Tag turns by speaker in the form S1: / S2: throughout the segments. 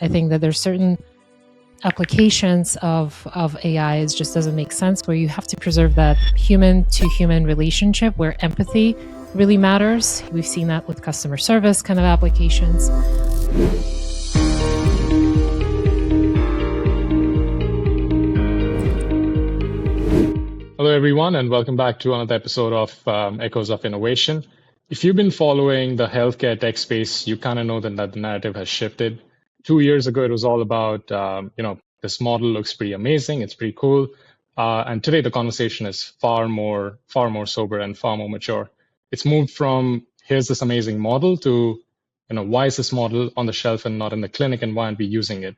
S1: I think that there's certain applications of AI, it just doesn't make sense, where you have to preserve that human to human relationship where empathy really matters. We've seen that with customer service kind of applications.
S2: Hello, everyone, and welcome back to another episode of Echoes of Innovation. If you've been following the healthcare tech space, you kind of know that the narrative has shifted. 2 years ago, it was all about, this model looks pretty amazing, it's pretty cool. And today, the conversation is far more sober and far more mature. It's moved from here's this amazing model to, why is this model on the shelf and not in the clinic, and why aren't we using it?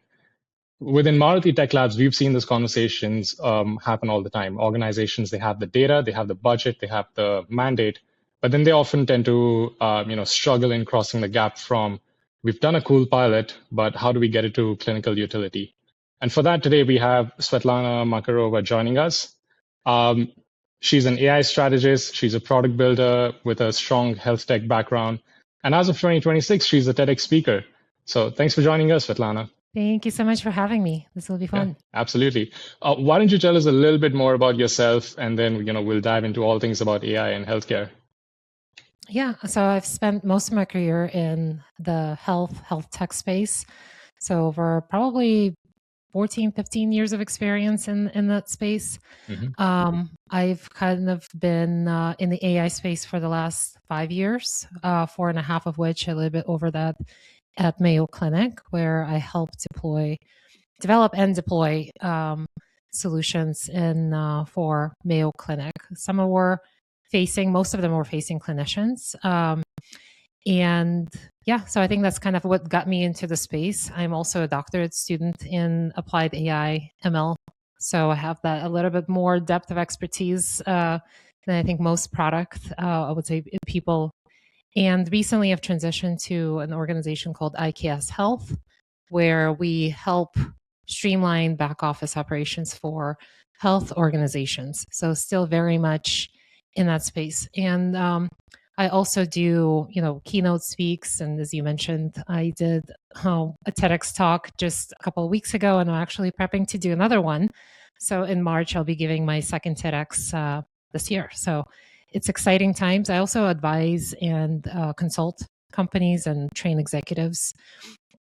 S2: Within Maruti Tech Labs, we've seen these conversations happen all the time. Organizations, they have the data, they have the budget, they have the mandate, but then they often tend to struggle in crossing the gap from we've done a cool pilot, but how do we get it to clinical utility? And for that, today we have Svetlana Makarova joining us. She's an AI strategist. She's a product builder with a strong health tech background. And as of 2026, she's a TEDx speaker. So thanks for joining us, Svetlana.
S1: Thank you so much for having me. This will be fun.
S2: Yeah, absolutely. Why don't you tell us a little bit more about yourself, and then we'll dive into all things about AI and healthcare.
S1: Yeah, so I've spent most of my career in the health tech space. So over probably 14, 15 years of experience in that space. Mm-hmm. I've kind of been in the AI space for the last 5 years, 4.5 of which, a little bit over that, at Mayo Clinic, where I help develop and deploy solutions for Mayo Clinic. Most of them were facing clinicians. So I think that's kind of what got me into the space. I'm also a doctorate student in applied AI ML. So I have that a little bit more depth of expertise than I think most I would say, people. And recently I've transitioned to an organization called IKS Health, where we help streamline back office operations for health organizations. So still very much in that space. And I also do, keynote speaks. And as you mentioned, I did a TEDx talk just a couple of weeks ago, and I'm actually prepping to do another one. So in March, I'll be giving my second TEDx this year. So it's exciting times. I also advise and consult companies and train executives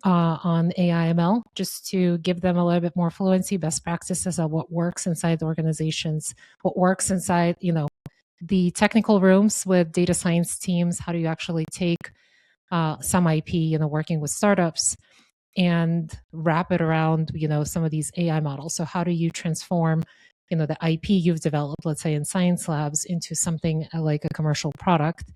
S1: on AI ML, just to give them a little bit more fluency, best practices of what works inside the organizations, what works inside, the technical rooms with data science teams. How do you actually take some IP, working with startups, and wrap it around, some of these AI models? So how do you transform the IP you've developed, let's say in science labs, into something like a commercial product,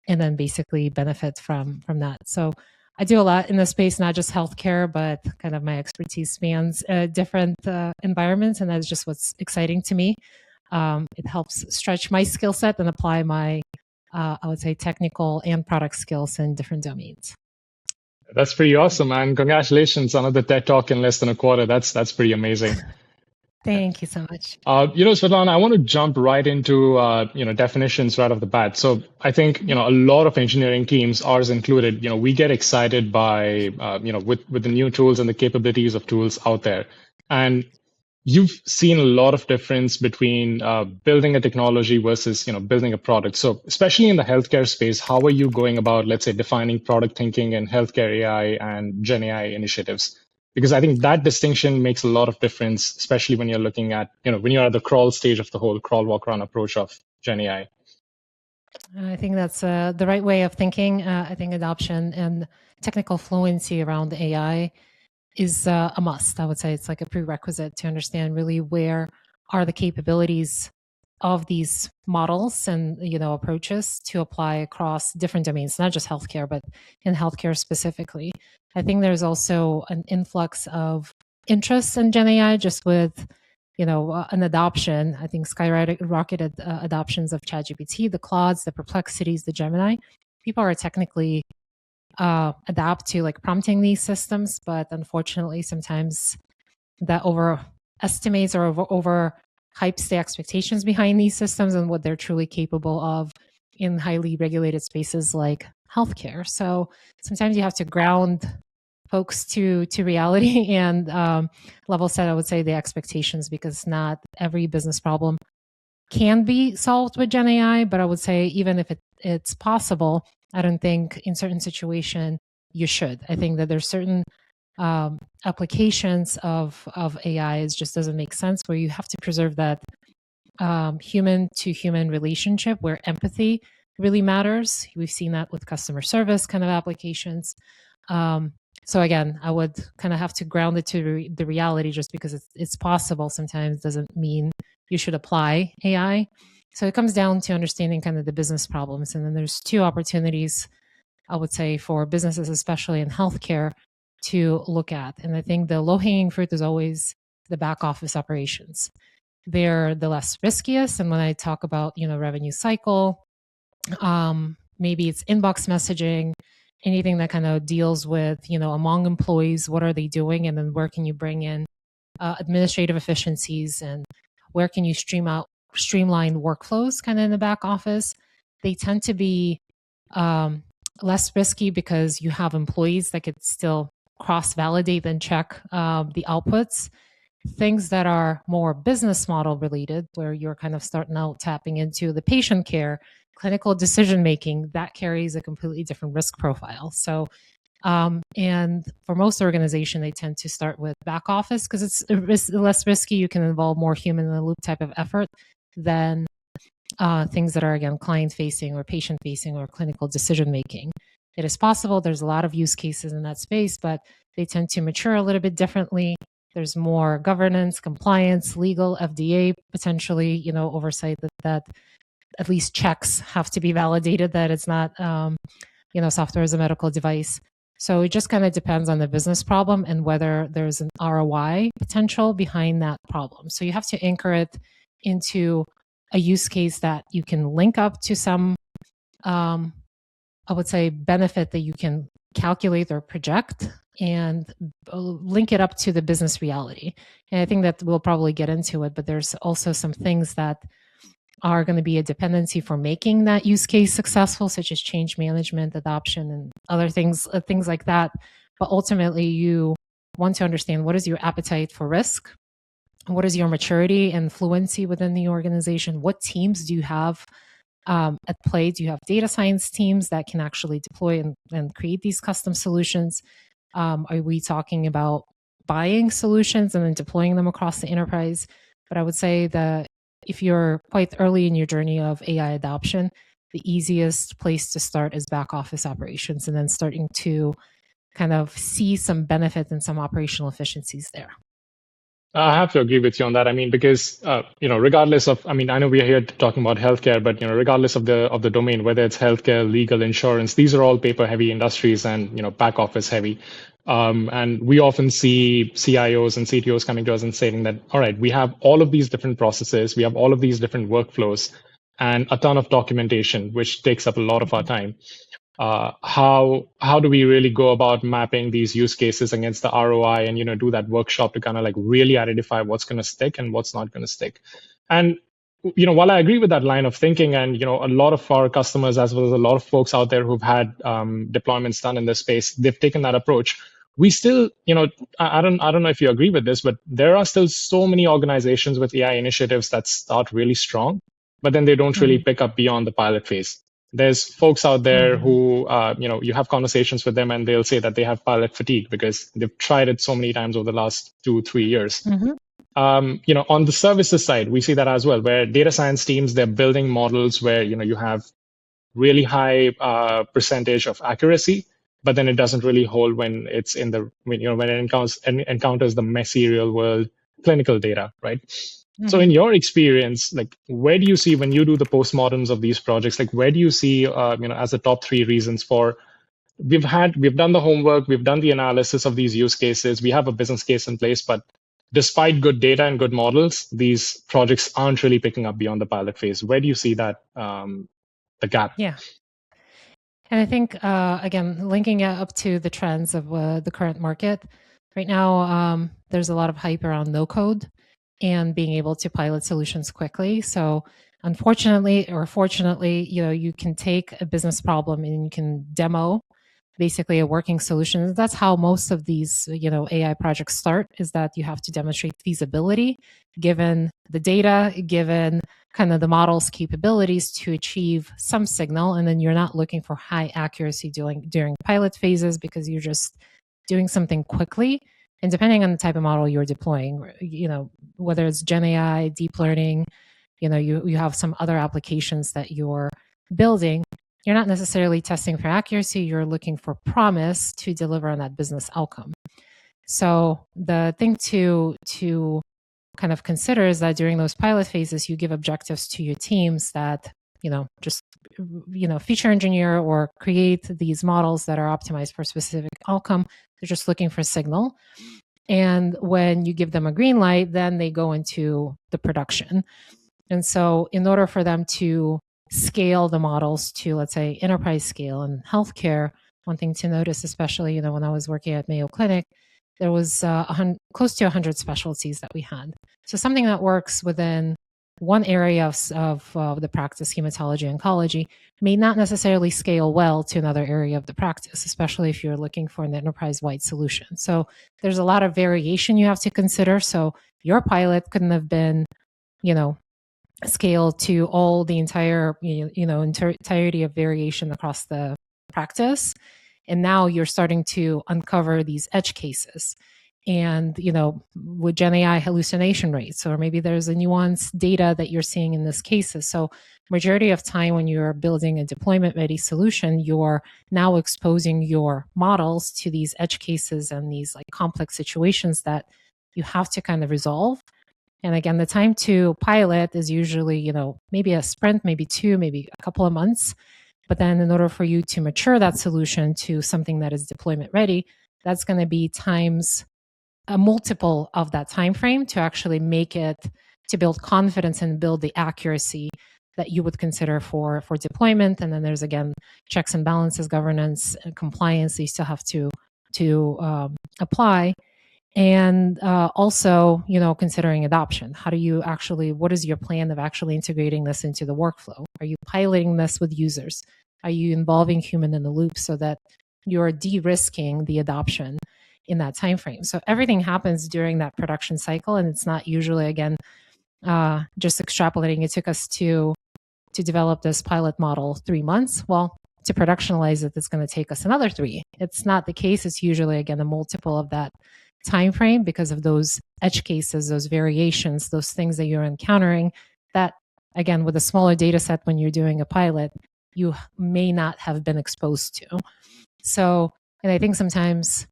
S1: and then basically benefit from that? So I do a lot in this space, not just healthcare, but kind of my expertise spans different environments, and that's just what's exciting to me. It helps stretch my skill set and apply my, I would say, technical and product skills in different domains.
S2: That's pretty awesome, man. Congratulations on the TED Talk in less than a quarter. That's pretty amazing.
S1: Thank you so much.
S2: Svetlana, I want to jump right into, definitions right off the bat. So I think, a lot of engineering teams, ours included, we get excited by, with the new tools and the capabilities of tools out there. And you've seen a lot of difference between building a technology versus, building a product. So especially in the healthcare space, how are you going about, let's say, defining product thinking and healthcare AI and Gen AI initiatives? Because I think that distinction makes a lot of difference, especially when you're looking at, when you're at the crawl stage of the whole crawl, walk, run approach of Gen AI.
S1: I think that's the right way of thinking. I think adoption and technical fluency around AI is a must. I would say it's like a prerequisite to understand really where are the capabilities of these models and approaches to apply across different domains, not just healthcare, but in healthcare specifically. I think there's also an influx of interest in Gen AI, just with an adoption. I think skyrocketed adoptions of ChatGPT, the Claudes, the Perplexities, the Gemini. People are technically adapt to prompting these systems, but unfortunately, sometimes that overestimates or overhypes the expectations behind these systems and what they're truly capable of in highly regulated spaces like healthcare. So sometimes you have to ground folks to reality and level set, I would say, the expectations, because not every business problem can be solved with Gen AI. But I would say even if it's possible, I don't think in certain situation you should. I think that there's certain applications of AI, it just doesn't make sense, where you have to preserve that human to human relationship where empathy really matters. We've seen that with customer service kind of applications. So again, I would kind of have to ground it to the reality. Just because it's possible sometimes doesn't mean you should apply AI. So it comes down to understanding kind of the business problems. And then there's two opportunities, I would say, for businesses, especially in healthcare, to look at. And I think the low-hanging fruit is always the back office operations. They're the less riskiest. And when I talk about, revenue cycle, maybe it's inbox messaging, anything that kind of deals with, among employees, what are they doing? And then where can you bring in administrative efficiencies, and where can you streamline workflows kind of in the back office? They tend to be less risky because you have employees that could still cross-validate and check the outputs. Things that are more business model related, where you're kind of starting out tapping into the patient care, clinical decision making, that carries a completely different risk profile. So, and for most organizations, they tend to start with back office because it's less risky. You can involve more human in the loop type of effort than things that are, again, client facing or patient facing or clinical decision making. It is possible. There's a lot of use cases in that space, but they tend to mature a little bit differently. There's more governance, compliance, legal, FDA, potentially, oversight that at least checks have to be validated that it's not, software as a medical device. So it just kind of depends on the business problem and whether there's an ROI potential behind that problem. So you have to anchor it into a use case that you can link up to some, I would say, benefit that you can calculate or project, and link it up to the business reality. And I think that we'll probably get into it, but there's also some things that are going to be a dependency for making that use case successful, such as change management, adoption, and other things like that. But ultimately, you want to understand what is your appetite for risk, what is your maturity and fluency within the organization, what teams do you have at play? Do you have data science teams that can actually deploy and create these custom solutions? Are we talking about buying solutions and then deploying them across the enterprise? But I would say that if you're quite early in your journey of AI adoption, the easiest place to start is back office operations, and then starting to kind of see some benefit and some operational efficiencies there.
S2: I have to agree with you on that. I mean, because regardless of, I know we are here talking about healthcare, but regardless of the domain, whether it's healthcare, legal, insurance, these are all paper-heavy industries and back office heavy. And we often see CIOs and CTOs coming to us and saying that, all right, we have all of these different processes, we have all of these different workflows, and a ton of documentation, which takes up a lot of our time. How do we really go about mapping these use cases against the ROI and do that workshop to kind of like really identify what's going to stick and what's not going to stick? And while I agree with that line of thinking, and a lot of our customers, as well as a lot of folks out there who've had deployments done in this space, they've taken that approach. We still, I don't know if you agree with this, but there are still so many organizations with AI initiatives that start really strong, but then they don't really pick up beyond the pilot phase. There's folks out there who, you have conversations with them and they'll say that they have pilot fatigue because they've tried it so many times over the last 2-3 years. On the services side, we see that as well, where data science teams, they're building models where, you have really high percentage of accuracy, but then it doesn't really hold when it's when it encounters the messy real world clinical data, right? So in your experience, like, where do you see, when you do the postmortems of these projects, like, where do you see, as the top 3 reasons for, we've done the homework, we've done the analysis of these use cases, we have a business case in place, but despite good data and good models, these projects aren't really picking up beyond the pilot phase. Where do you see that, the gap?
S1: Yeah. And I think, again, linking it up to the trends of the current market, right now, there's a lot of hype around no code and being able to pilot solutions quickly. So unfortunately or fortunately, you can take a business problem and you can demo basically a working solution. That's how most of these, AI projects start, is that you have to demonstrate feasibility given the data, given kind of the model's capabilities to achieve some signal. And then you're not looking for high accuracy during pilot phases because you're just doing something quickly. And depending on the type of model you're deploying, whether it's Gen AI, deep learning, you have some other applications that you're building, you're not necessarily testing for accuracy, you're looking for promise to deliver on that business outcome. So the thing to kind of consider is that during those pilot phases, you give objectives to your teams that, just, feature engineer or create these models that are optimized for a specific outcome. They're just looking for signal. And when you give them a green light, then they go into the production. And so in order for them to scale the models to, let's say, enterprise scale in healthcare, one thing to notice, especially, when I was working at Mayo Clinic, there was close to 100 specialties that we had. So something that works within one area of the practice, hematology, oncology, may not necessarily scale well to another area of the practice, especially if you're looking for an enterprise-wide solution. So there's a lot of variation you have to consider. So your pilot couldn't have been, scale to all the entirety of variation across the practice. And now you're starting to uncover these edge cases. And, with Gen AI hallucination rates, or maybe there's a nuanced data that you're seeing in this cases. So majority of time when you're building a deployment ready solution, you're now exposing your models to these edge cases and these like complex situations that you have to kind of resolve. And again, the time to pilot is usually, maybe a sprint, maybe two, maybe a couple of months. But then in order for you to mature that solution to something that is deployment ready, that's going to be times a multiple of that time frame to actually make it, to build confidence and build the accuracy that you would consider for deployment. And then there's, again, checks and balances, governance, and compliance that you still have to apply. And also, considering adoption. How do you what is your plan of actually integrating this into the workflow? Are you piloting this with users? Are you involving human in the loop so that you're de-risking the adoption in that time frame? So everything happens during that production cycle, and it's not usually, again, just extrapolating. It took us to develop this pilot model 3 months. Well, to productionalize it, it's going to take us another 3. It's not the case. It's usually, again, a multiple of that time frame because of those edge cases, those variations, those things that you're encountering that, again, with a smaller data set when you're doing a pilot, you may not have been exposed to. So, and I think sometimes,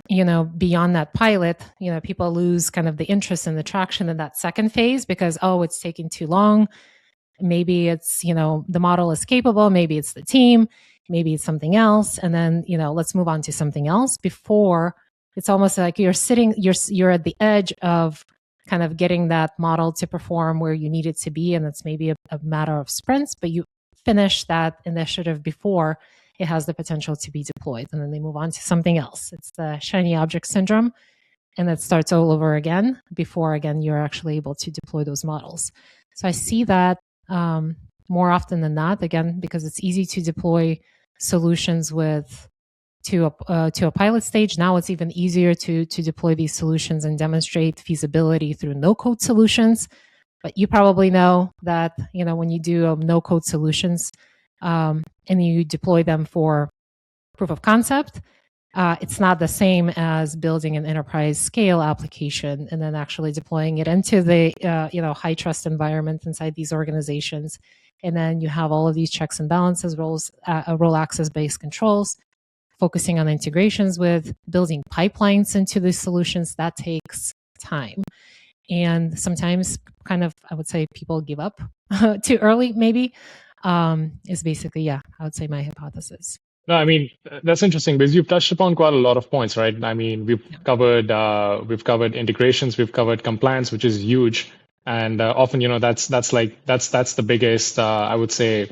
S1: beyond that pilot, people lose kind of the interest and the traction in that second phase because, it's taking too long. Maybe it's, the model is capable, maybe it's the team, maybe it's something else. And then, let's move on to something else before. It's almost like you're at the edge of kind of getting that model to perform where you need it to be. And it's maybe a matter of sprints, but you finish that initiative before it has the potential to be deployed. And then they move on to something else. It's the shiny object syndrome. And it starts all over again before, again, you're actually able to deploy those models. So I see that more often than not, again, because it's easy to deploy solutions to a pilot stage. Now it's even easier to deploy these solutions and demonstrate feasibility through no-code solutions. But you probably know that, when you do no-code solutions and you deploy them for proof of concept, it's not the same as building an enterprise scale application and then actually deploying it into the high trust environment inside these organizations. And then you have all of these checks and balances, role access based controls, focusing on integrations with building pipelines into these solutions. That takes time. And sometimes kind of, I would say, people give up too early, maybe, is basically, I would say my hypothesis.
S2: No, I mean, that's interesting because you've touched upon quite a lot of points, right? I mean, we've covered integrations, we've covered compliance, which is huge. And often, that's the biggest, I would say,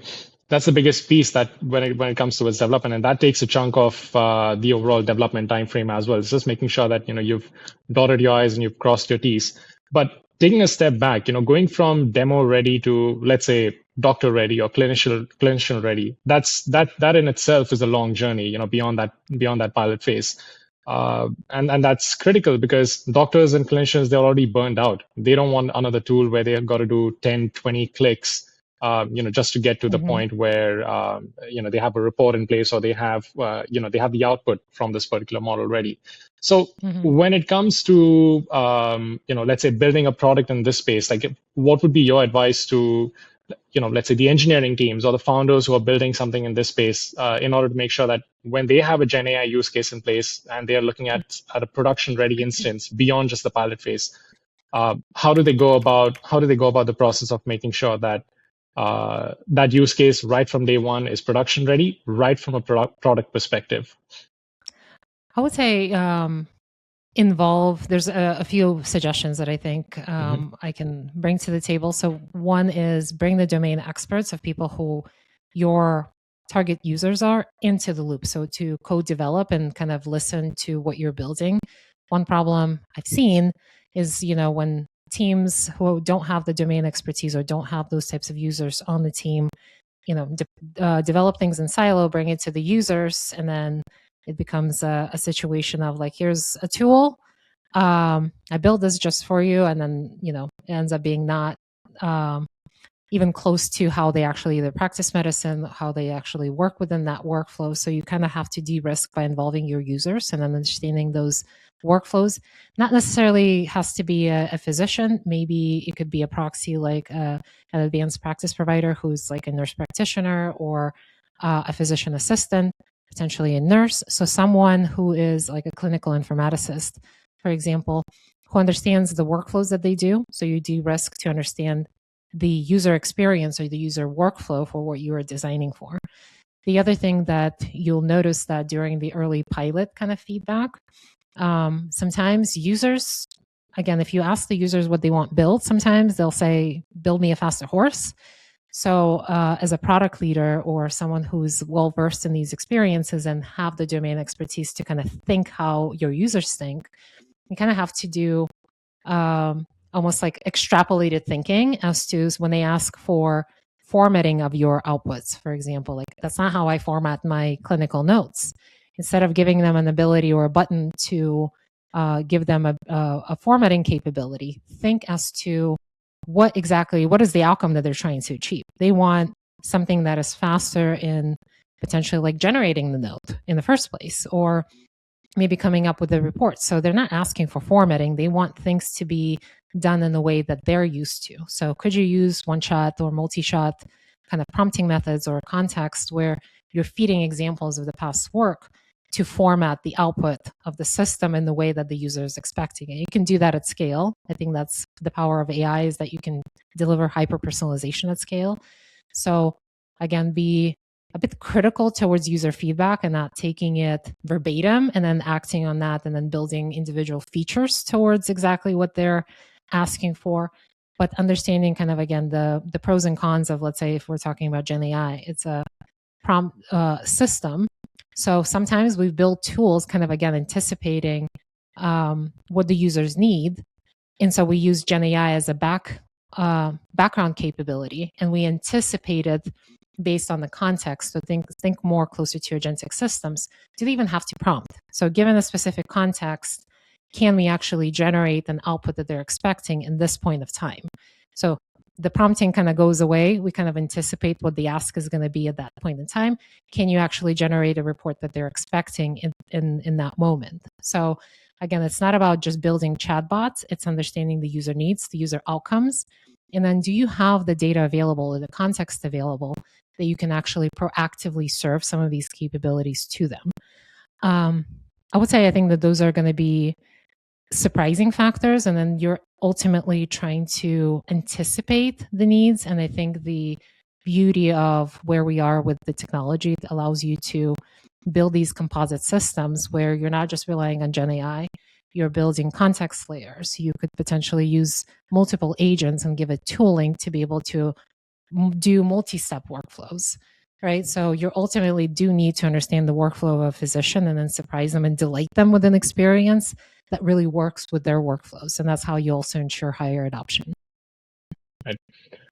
S2: that's the biggest piece that when it comes to its development, and that takes a chunk of the overall development time frame as well. It's just making sure that you've dotted your I's and you've crossed your T's. But taking a step back, going from demo ready to, let's say, doctor ready or clinician ready, that in itself is a long journey, beyond that pilot phase. And that's critical because doctors and clinicians, they're already burned out. They don't want another tool where they've got to do 10, 20 clicks, just to get to the point where, they have a report in place, or they have the output from this particular model ready. So when it comes to, let's say building a product in this space, like what would be your advice to, let's say the engineering teams or the founders who are building something in this space, in order to make sure that when they have a Gen AI use case in place and they are looking at a production ready instance beyond just the pilot phase, how do they go about the process of making sure that that use case right from day one is production ready, right from a product perspective?
S1: I would say there's a few suggestions that I think I can bring to the table. So one is bring the domain experts of people who your target users are into the loop. So to co-develop and kind of listen to what you're building. One problem I've seen is, when teams who don't have the domain expertise or don't have those types of users on the team, develop things in silo, bring it to the users, and then it becomes a situation of like, here's a tool. I built this just for you. And then, it ends up being not even close to how they actually either practice medicine, how they actually work within that workflow. So you kind of have to de-risk by involving your users and then understanding those workflows. Not necessarily has to be a physician. Maybe it could be a proxy like an advanced practice provider who's like a nurse practitioner or a physician assistant, potentially a nurse. So someone who is like a clinical informaticist, for example, who understands the workflows that they do. So you de-risk to understand the user experience or the user workflow for what you are designing for. The other thing that you'll notice that during the early pilot kind of feedback, sometimes users, again, if you ask the users what they want built, sometimes they'll say, build me a faster horse. So as a product leader or someone who's well-versed in these experiences and have the domain expertise to kind of think how your users think, you kind of have to do almost like extrapolated thinking as to when they ask for formatting of your outputs, for example. Like, that's not how I format my clinical notes. Instead of giving them an ability or a button to give them a formatting capability, think as to what is the outcome that they're trying to achieve. They want something that is faster in potentially like generating the note in the first place, or maybe coming up with a report. So they're not asking for formatting. They want things to be done in the way that they're used to. So could you use one-shot or multi-shot kind of prompting methods or context where you're feeding examples of the past work to format the output of the system in the way that the user is expecting it? You can do that at scale. I think that's the power of AI, is that you can deliver hyper-personalization at scale. So again, be a bit critical towards user feedback and not taking it verbatim and then acting on that and then building individual features towards exactly what they're asking for. But understanding kind of, again, the pros and cons of, let's say, if we're talking about Gen AI, it's a prompt system. So sometimes we've built tools kind of, again, anticipating what the users need. And so we use Gen AI as a background capability, and we anticipated based on the context. So think more closer to agentic systems. Do they even have to prompt? So given a specific context, can we actually generate an output that they're expecting in this point of time? So the prompting kind of goes away. We kind of anticipate what the ask is going to be at that point in time. Can you actually generate a report that they're expecting in that moment? So again, it's not about just building chatbots. It's understanding the user needs, the user outcomes. And then do you have the data available or the context available that you can actually proactively serve some of these capabilities to them? I would say I think that those are going to be surprising factors, and then you're ultimately trying to anticipate the needs. And I think the beauty of where we are with the technology allows you to build these composite systems where you're not just relying on Gen AI, you're building context layers. You could potentially use multiple agents and give it tooling to be able to do multi-step workflows. right? So you ultimately do need to understand the workflow of a physician and then surprise them and delight them with an experience that really works with their workflows. And that's how you also ensure higher adoption.
S2: Right.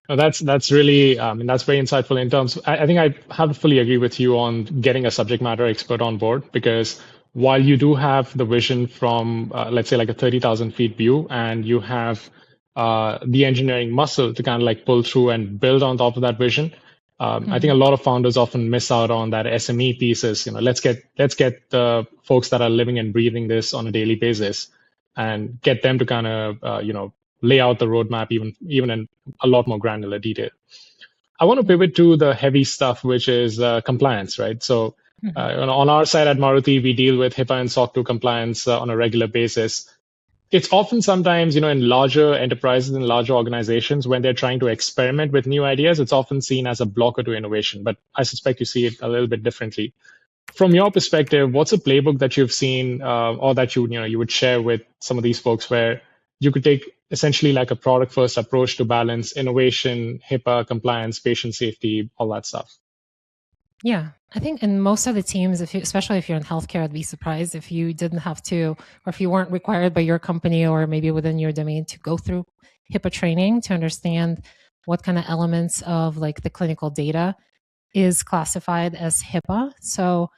S2: No, that's really and that's very insightful in terms. I think I have to fully agree with you on getting a subject matter expert on board, because while you do have the vision from let's say like a 30,000 feet view, and you have the engineering muscle to kind of like pull through and build on top of that vision. I think a lot of founders often miss out on that SME pieces. Let's get the folks that are living and breathing this on a daily basis, and get them to kind of lay out the roadmap even in a lot more granular detail. I want to pivot to the heavy stuff, which is compliance, right? So on our side at Maruti, we deal with HIPAA and SOC 2 compliance on a regular basis. It's often sometimes, in larger enterprises and larger organizations, when they're trying to experiment with new ideas, it's often seen as a blocker to innovation. But I suspect you see it a little bit differently. From your perspective, what's a playbook that you've seen or that you would share with some of these folks, where you could take essentially like a product first approach to balance innovation, HIPAA, compliance, patient safety, all that stuff?
S1: Yeah, I think in most of the teams, especially if you're in healthcare, I'd be surprised if you didn't have to, or if you weren't required by your company or maybe within your domain to go through HIPAA training to understand what kind of elements of like the clinical data is classified as HIPAA. So,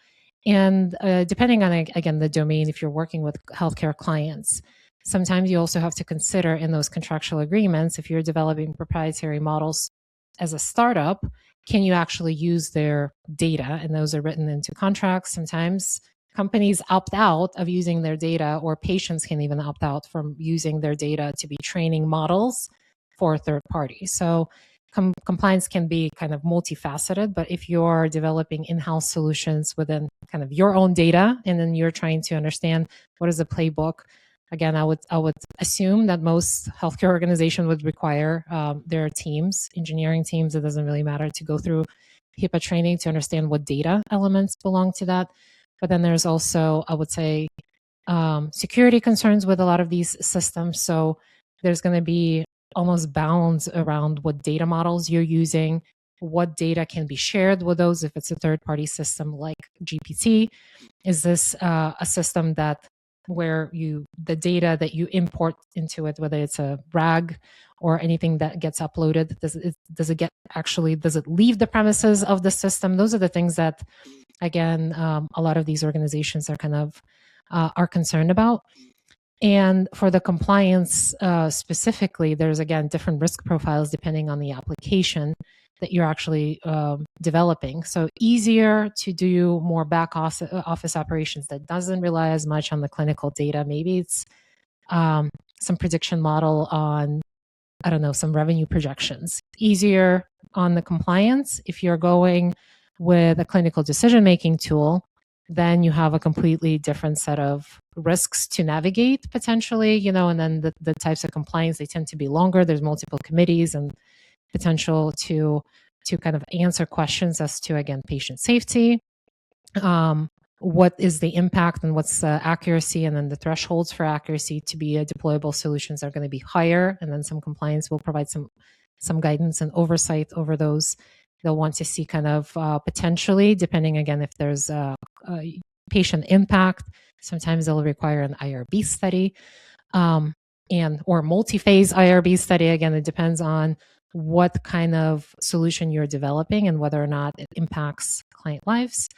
S1: and depending on, again, the domain, if you're working with healthcare clients, sometimes you also have to consider in those contractual agreements, if you're developing proprietary models as a startup, can you actually use their data? And those are written into contracts. Sometimes companies opt out of using their data, or patients can even opt out from using their data to be training models for a third party. So compliance can be kind of multifaceted, but if you're developing in-house solutions within kind of your own data, and then you're trying to understand what is the playbook, again, I would assume that most healthcare organizations would require their teams, engineering teams, it doesn't really matter, to go through HIPAA training to understand what data elements belong to that. But then there's also, I would say, security concerns with a lot of these systems. So there's going to be almost bounds around what data models you're using, what data can be shared with those if it's a third-party system like GPT. Is this a system that where the data that you import into it, whether it's a RAG or anything that gets uploaded, does it leave the premises of the system? Those are the things that, again, a lot of these organizations are kind of are concerned about. And for the compliance specifically, there's, again, different risk profiles depending on the application that you're actually developing. So easier to do more back office operations that doesn't rely as much on the clinical data. Maybe it's some prediction model on, I don't know, some revenue projections. Easier on the compliance. If you're going with a clinical decision-making tool, then you have a completely different set of risks to navigate potentially, and then the types of compliance, they tend to be longer. There's multiple committees and potential to kind of answer questions as to, again, patient safety, what is the impact and what's the accuracy, and then the thresholds for accuracy to be deployable solutions are going to be higher, and then some compliance will provide some guidance and oversight over those. They'll want to see kind of potentially, depending, again, if there's a patient impact, sometimes they'll require an IRB study or multi-phase IRB study. Again, it depends on what kind of solution you're developing and whether or not it impacts client lives.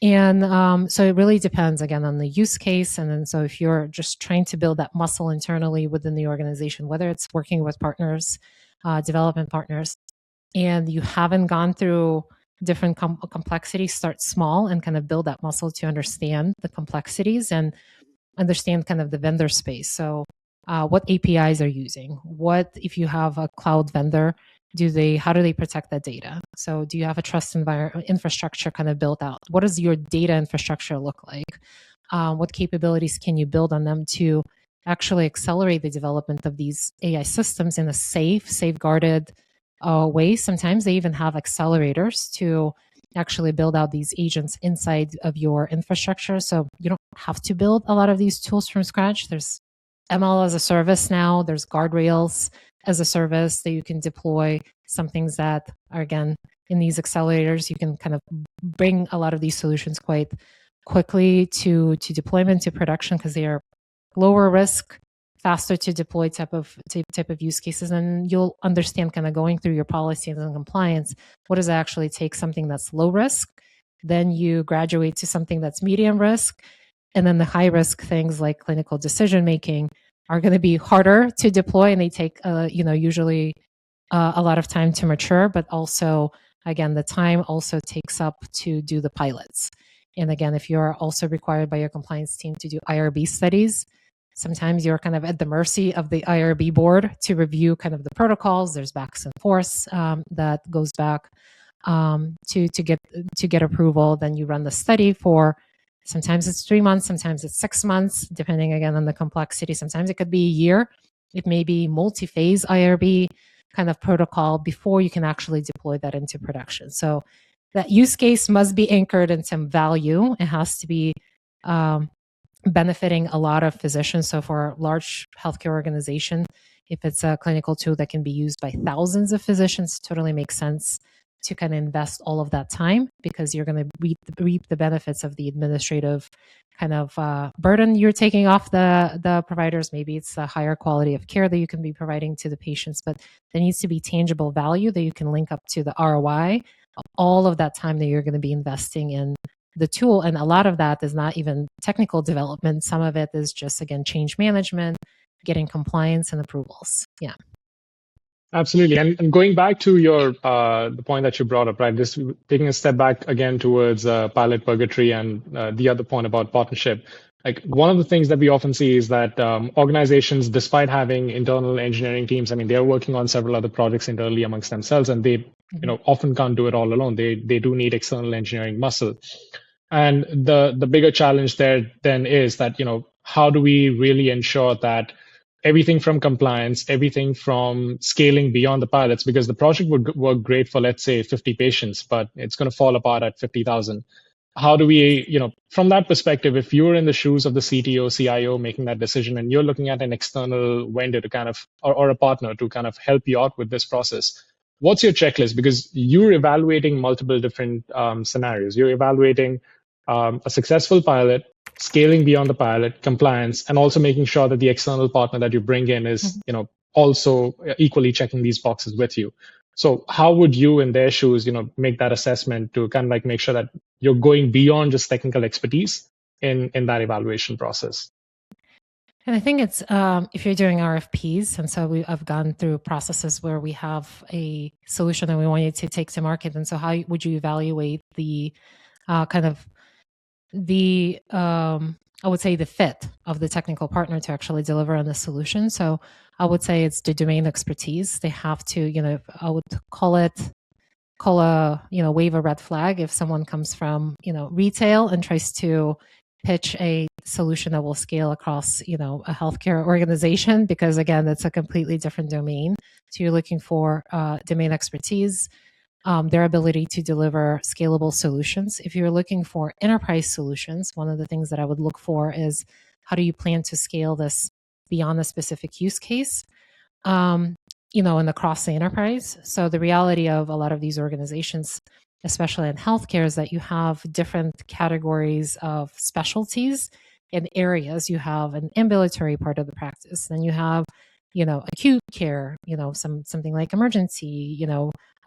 S1: And so it really depends, again, on the use case. And then so if you're just trying to build that muscle internally within the organization, whether it's working with partners, development partners, and you haven't gone through different complexities, start small and kind of build that muscle to understand the complexities and understand kind of the vendor space. So what APIs are using? What if you have a cloud vendor? How do they protect that data? So do you have a trust infrastructure kind of built out? What does your data infrastructure look like? What capabilities can you build on them to actually accelerate the development of these AI systems in a safeguarded way? Sometimes they even have accelerators to actually build out these agents inside of your infrastructure. So you don't have to build a lot of these tools from scratch. There's ML as a service now. There's guardrails as a service that you can deploy. Some things that are, again, in these accelerators, you can kind of bring a lot of these solutions quite quickly to deployment, to production, because they are lower risk, faster to deploy type of use cases. And you'll understand, kind of going through your policies and compliance, what does it actually take something that's low risk, then you graduate to something that's medium risk, and then the high risk things like clinical decision making are going to be harder to deploy, and they take usually a lot of time to mature. But also, again, the time also takes up to do the pilots. And again, if you're also required by your compliance team to do IRB studies, sometimes you're kind of at the mercy of the IRB board to review kind of the protocols. There's backs and forths that goes back to get approval. Then you run the study for, sometimes it's 3 months, sometimes it's 6 months, depending again on the complexity. Sometimes it could be a year. It may be multi-phase IRB kind of protocol before you can actually deploy that into production. So that use case must be anchored in some value. It has to be benefiting a lot of physicians. So for a large healthcare organization, if it's a clinical tool that can be used by thousands of physicians, totally makes sense to kind of invest all of that time, because you're going to reap the benefits of the administrative kind of burden you're taking off the providers. Maybe it's a higher quality of care that you can be providing to the patients, but there needs to be tangible value that you can link up to the ROI, all of that time that you're going to be investing in the tool. And a lot of that is not even technical development. Some of it is just, again, change management, getting compliance and approvals. Yeah.
S2: Absolutely. And going back to your the point that you brought up, right? This taking a step back again towards pilot purgatory and the other point about partnership. Like, one of the things that we often see is that organizations, despite having internal engineering teams, I mean, they're working on several other projects internally amongst themselves, and they often can't do it all alone. They do need external engineering muscle. And the bigger challenge there then is that, how do we really ensure that everything from compliance, everything from scaling beyond the pilots, because the project would work great for, let's say, 50 patients, but it's going to fall apart at 50,000. How do we, from that perspective, if you're in the shoes of the CTO, CIO making that decision, and you're looking at an external vendor to kind of, or a partner to kind of help you out with this process, what's your checklist? Because you're evaluating multiple different scenarios. You're evaluating a successful pilot, scaling beyond the pilot, compliance, and also making sure that the external partner that you bring in is, also equally checking these boxes with you. So how would you, in their shoes, make that assessment to kind of like make sure that you're going beyond just technical expertise in that evaluation process?
S1: And I think it's if you're doing RFPs, and so I've gone through processes where we have a solution that we want you to take to market, and so how would you evaluate the kind of the I would say the fit of the technical partner to actually deliver on the solution. So I would say it's the domain expertise. They have to, I would wave a red flag if someone comes from, retail and tries to pitch a solution that will scale across, a healthcare organization, because again, it's a completely different domain. So you're looking for domain expertise, their ability to deliver scalable solutions. If you're looking for enterprise solutions, one of the things that I would look for is, how do you plan to scale this beyond a specific use case, and across the enterprise? So the reality of a lot of these organizations, especially in healthcare, is that you have different categories of specialties and areas. You have an ambulatory part of the practice, then you have acute care, something like emergency,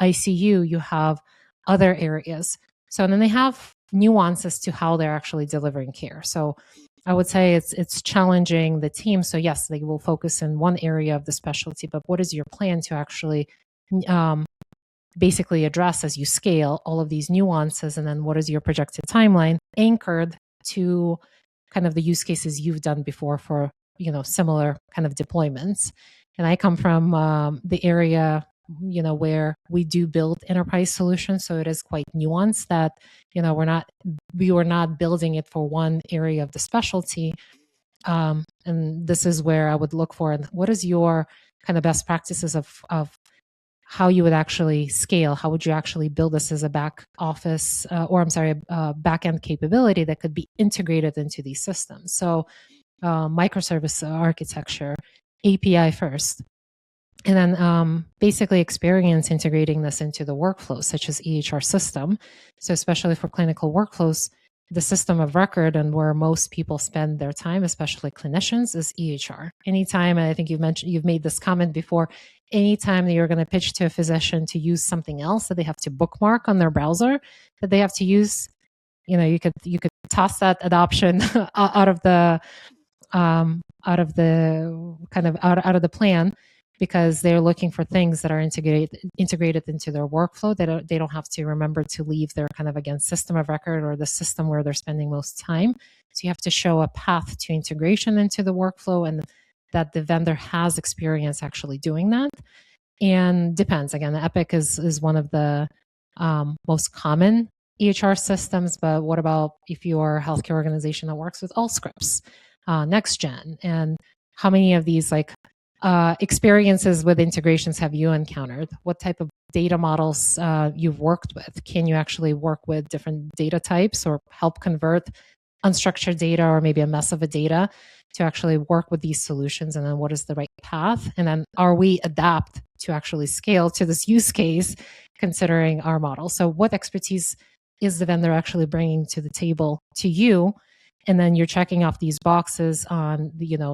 S1: ICU, you have other areas. So then they have nuances to how they're actually delivering care. So I would say it's challenging the team. So yes, they will focus in one area of the specialty, but what is your plan to actually basically address as you scale all of these nuances? And then what is your projected timeline anchored to kind of the use cases you've done before for similar kind of deployments? And I come from the area where we do build enterprise solutions, so it is quite nuanced that we were not building it for one area of the specialty, and this is where I would look for, what is your kind of best practices of how you would actually scale. How would you actually build this as a back office back end capability that could be integrated into these systems? So microservice architecture, API first. And then basically experience integrating this into the workflows, such as EHR system. So especially for clinical workflows, the system of record and where most people spend their time, especially clinicians, is EHR. Anytime, and I think you've made this comment before, anytime that you're going to pitch to a physician to use something else that they have to bookmark on their browser, that they have to use, you could toss that adoption out of the out of the plan, because they're looking for things that are integrated into their workflow. They don't have to remember to leave their kind of, again, system of record or the system where they're spending most time. So you have to show a path to integration into the workflow, and that the vendor has experience actually doing that. And depends. Again, Epic is one of the most common EHR systems, but what about if you're a healthcare organization that works with Allscripts, NextGen, and how many of these experiences with integrations have you encountered? What type of data models you've worked with? Can you actually work with different data types or help convert unstructured data or maybe a mess of a data to actually work with these solutions? And then what is the right path? And then are we adapt to actually scale to this use case considering our model? So what expertise is the vendor actually bringing to the table to you? And then you're checking off these boxes on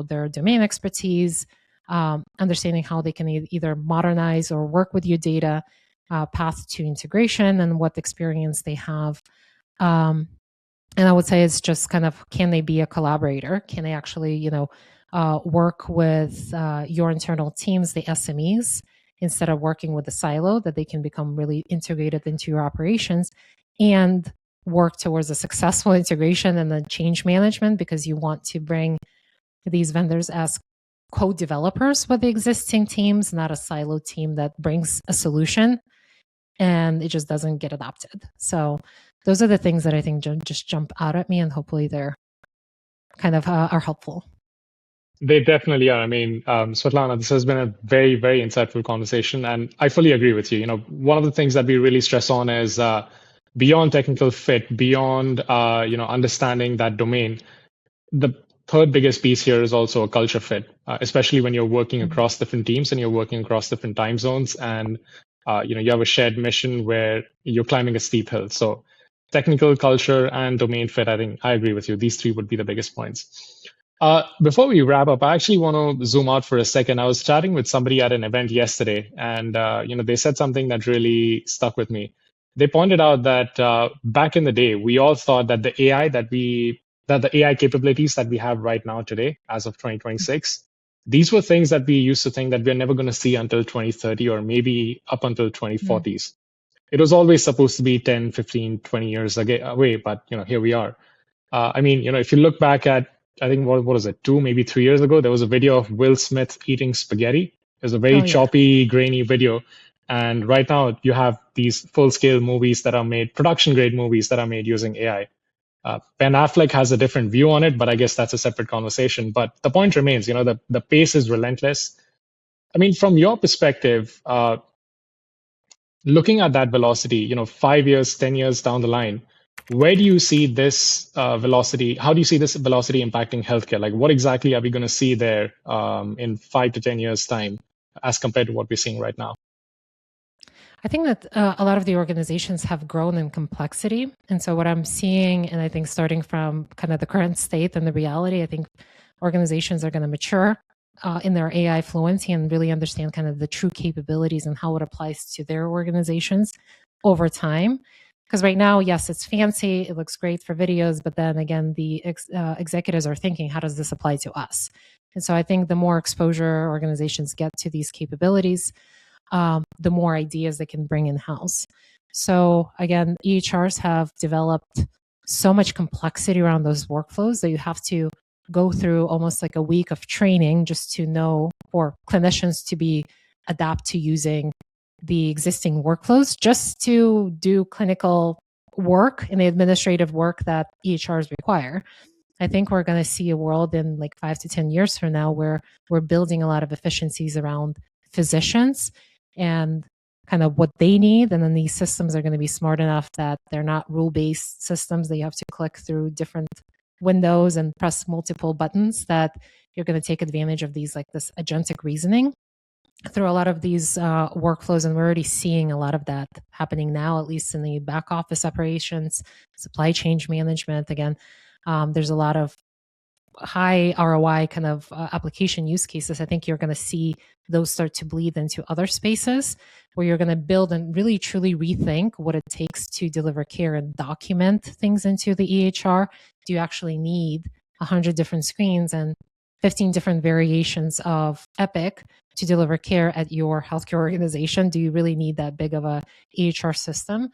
S1: their domain expertise, understanding how they can either modernize or work with your data, path to integration, and what experience they have. And I would say it's just kind of, can they be a collaborator? Can they actually, work with your internal teams, the SMEs, instead of working with a silo, that they can become really integrated into your operations and work towards a successful integration and then change management, because you want to bring these vendors as co-developers with the existing teams, not a silo team that brings a solution and it just doesn't get adopted. So those are the things that I think just jump out at me, and hopefully they're kind of are helpful.
S2: They definitely are. I mean, Svetlana, this has been a very, very insightful conversation, and I fully agree with you. One of the things that we really stress on is beyond technical fit, beyond understanding that domain. The third biggest piece here is also a culture fit, especially when you're working across different teams and you're working across different time zones, and you have a shared mission where you're climbing a steep hill. So technical, culture, and domain fit, I think I agree with you. These three would be the biggest points. Before we wrap up, I actually want to zoom out for a second. I was chatting with somebody at an event yesterday, and they said something that really stuck with me. They pointed out that back in the day, we all thought that the AI capabilities that we have right now today, as of 2026, these were things that we used to think that we're never going to see until 2030 or maybe up until 2040s. It was always supposed to be 10, 15, 20 years away, but here we are. If you look back at, I think, what was it, 2, maybe 3 years ago, there was a video of Will Smith eating spaghetti. It was a very choppy, grainy video. And right now you have these full-scale movies that are made, production-grade movies that are made using AI. Ben Affleck has a different view on it, but I guess that's a separate conversation. But the point remains, the pace is relentless. I mean, from your perspective, looking at that velocity, 5 years, 10 years down the line, where do you see this velocity? How do you see this velocity impacting healthcare? Like, what exactly are we going to see there in 5 to 10 years' time as compared to what we're seeing right now?
S1: I think that a lot of the organizations have grown in complexity. And so what I'm seeing, and I think starting from kind of the current state and the reality, I think organizations are going to mature in their AI fluency and really understand kind of the true capabilities and how it applies to their organizations over time. Because right now, yes, it's fancy, it looks great for videos, but then again, the executives are thinking, how does this apply to us? And so I think the more exposure organizations get to these capabilities, the more ideas they can bring in-house. So again, EHRs have developed so much complexity around those workflows that you have to go through almost like a week of training just to know, for clinicians to be adapt to using the existing workflows just to do clinical work and the administrative work that EHRs require. I think we're going to see a world in like 5 to 10 years from now where we're building a lot of efficiencies around physicians and kind of what they need. And then these systems are going to be smart enough that they're not rule-based systems that you have to click through different windows and press multiple buttons, that you're going to take advantage of these, like this agentic reasoning. through a lot of these workflows, and we're already seeing a lot of that happening now, at least in the back office operations, supply chain management. Again, there's a lot of high ROI kind of application use cases. I think you're going to see those start to bleed into other spaces where you're going to build and really truly rethink what it takes to deliver care and document things into the EHR. Do you actually need 100 different screens and 15 different variations of Epic to deliver care at your healthcare organization? Do you really need that big of a EHR system?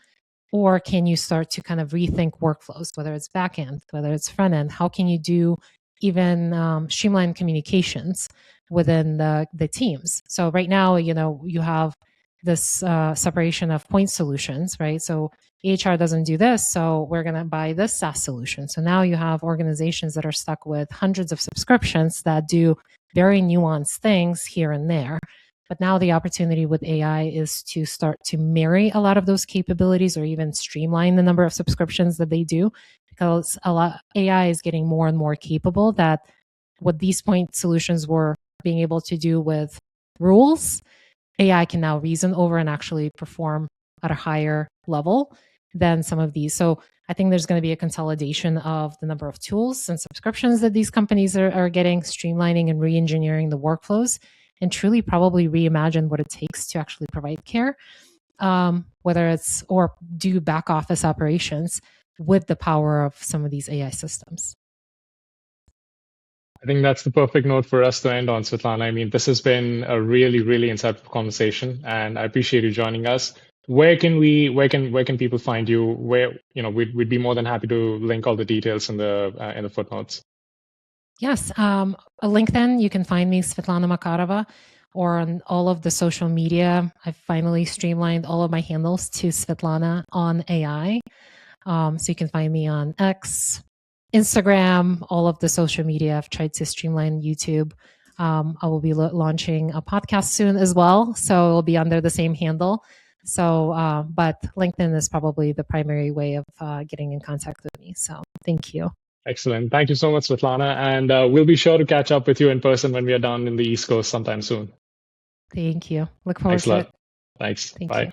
S1: Or can you start to kind of rethink workflows, whether it's back end, whether it's front end? How can you do even streamline communications within the teams? So right now, you have this separation of point solutions, right? So EHR doesn't do this, so we're going to buy this SaaS solution. So now you have organizations that are stuck with hundreds of subscriptions that do very nuanced things here and there. But now the opportunity with AI is to start to marry a lot of those capabilities or even streamline the number of subscriptions that they do, because AI is getting more and more capable that what these point solutions were being able to do with rules, AI can now reason over and actually perform at a higher level than some of these. So I think there's going to be a consolidation of the number of tools and subscriptions that these companies are getting, streamlining and re-engineering the workflows, and truly probably reimagine what it takes to actually provide care, whether it's or do back office operations with the power of some of these AI systems.
S2: I think that's the perfect note for us to end on, Svetlana. I mean, this has been a really, really insightful conversation, and I appreciate you joining us. Where can people find you? Where, we'd be more than happy to link all the details in the footnotes.
S1: Yes, LinkedIn, you can find me, Svetlana Makarova, or on all of the social media. I've finally streamlined all of my handles to Svetlana on AI. So you can find me on X, Instagram, all of the social media. I've tried to streamline YouTube. I will be launching a podcast soon as well, so it'll be under the same handle. So, but LinkedIn is probably the primary way of getting in contact with me. So thank you.
S2: Excellent. Thank you so much, Svetlana. And we'll be sure to catch up with you in person when we are down in the East Coast sometime soon.
S1: Thank you. Look forward
S2: Thanks a
S1: to
S2: lot.
S1: it.
S2: Thanks.
S1: Thank
S2: Bye.
S1: you.